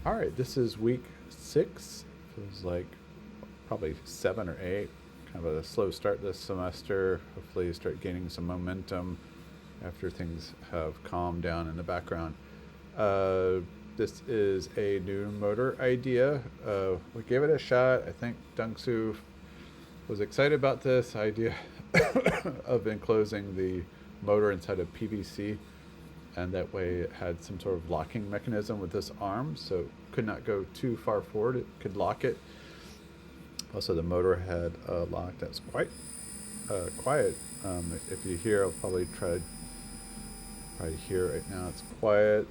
All right, this is week 6. Feels like probably 7 or 8. Kind of a slow start this semester. Hopefully, you start gaining some momentum after things have calmed down in the background. Uh, this is a new motor idea. We gave it a shot. I think Dungsu was excited about this idea of enclosing the motor inside of PVC, and that way it had some sort of locking mechanism with this arm, so it could not go too far forward. It could lock it. Also, the motor had locked. That's quite quiet. If you hear, I'll probably probably hear right now. It's quiet,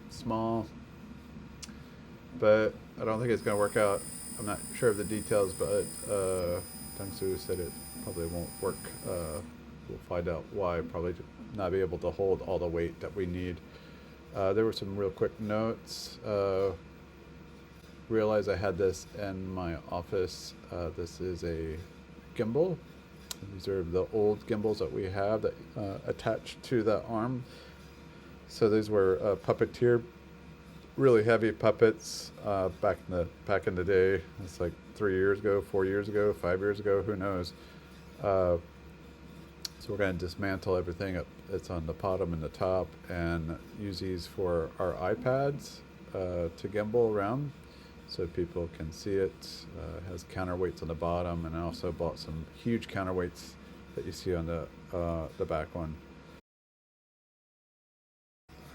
small, but I don't think it's going to work out. I'm not sure of the details, but Dungsu said it probably won't work. We'll find out why. Probably not be able to hold all the weight that we need. There were some real quick notes. Realized I had this in my office. This is a gimbal. These are the old gimbals that we have that attached to the arm. So these were puppeteer, really heavy puppets back in the day. It's like 3 years ago, 4 years ago, 5 years ago. Who knows? So we're going to dismantle everything that's on the bottom and the top and use these for our iPads to gimbal around so people can see it. It has counterweights on the bottom, and I also bought some huge counterweights that you see on the back one.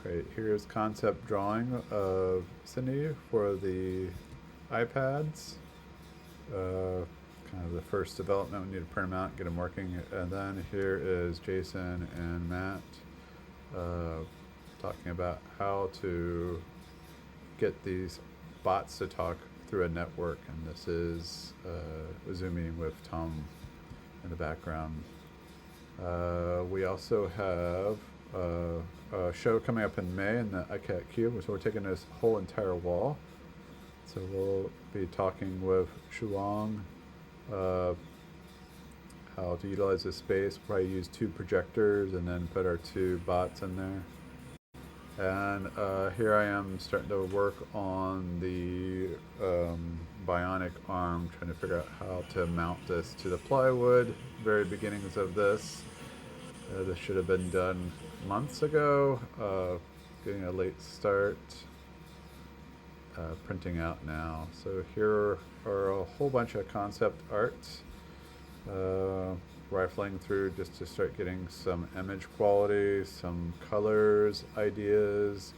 Right, here's concept drawing of Cindy for the iPads. Kind of the first development. We need to print them out, get them working. And then here is Jason and Matt talking about how to get these bots to talk through a network. And this is a Zoom meeting with Tom in the background. We also have a show coming up in May in the ICAT Cube, so we're taking this whole entire wall. So we'll be talking with Shuang how to utilize this space. Probably use 2 projectors and then put our 2 bots in there. And here I am starting to work on the bionic arm, trying to figure out how to mount this to the plywood. Very beginnings of this. This should have been done months ago. Getting a late start. Printing out now. So here are a whole bunch of concept art. Rifling through just to start getting some image quality, some colors, ideas,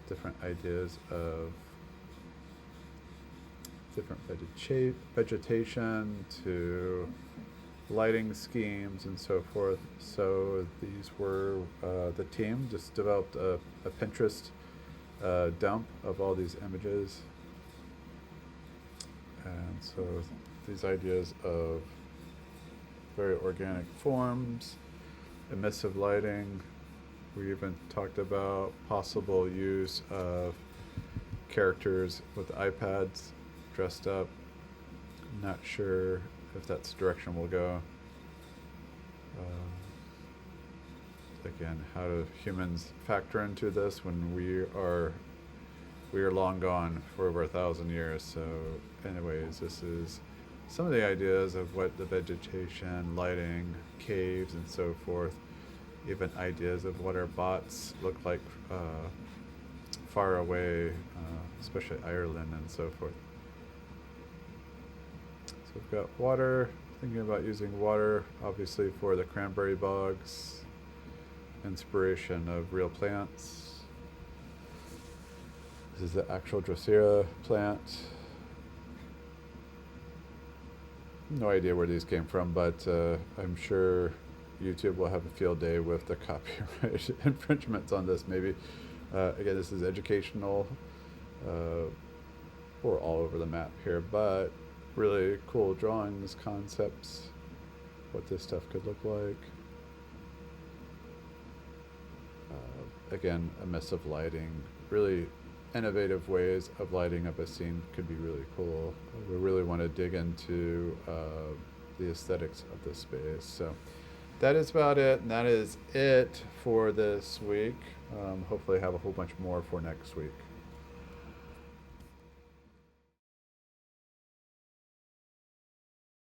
different ideas of different vegetation to lighting schemes and so forth. So these were the team just developed a Pinterest dump of all these images, and so these ideas of very organic forms, emissive lighting. We even talked about possible use of characters with iPads dressed up. Not sure if that's the direction we'll go. Again, how do humans factor into this when we are long gone for over 1,000 years? So anyways, this is some of the ideas of what the vegetation, lighting, caves, and so forth. Even ideas of what our bots look like far away, especially Ireland and so forth. So we've got water, thinking about using water obviously for the cranberry bogs, inspiration of real plants. This is the actual Drosera plant. No idea where these came from, but I'm sure YouTube will have a field day with the copyright infringements on this. Maybe again, this is educational. We're all over the map here, but really cool drawings, concepts, what this stuff could look like. Again, emissive lighting, really innovative ways of lighting up a scene could be really cool. We really want to dig into the aesthetics of this space. So that is about it, and that is it for this week. Hopefully, I have a whole bunch more for next week.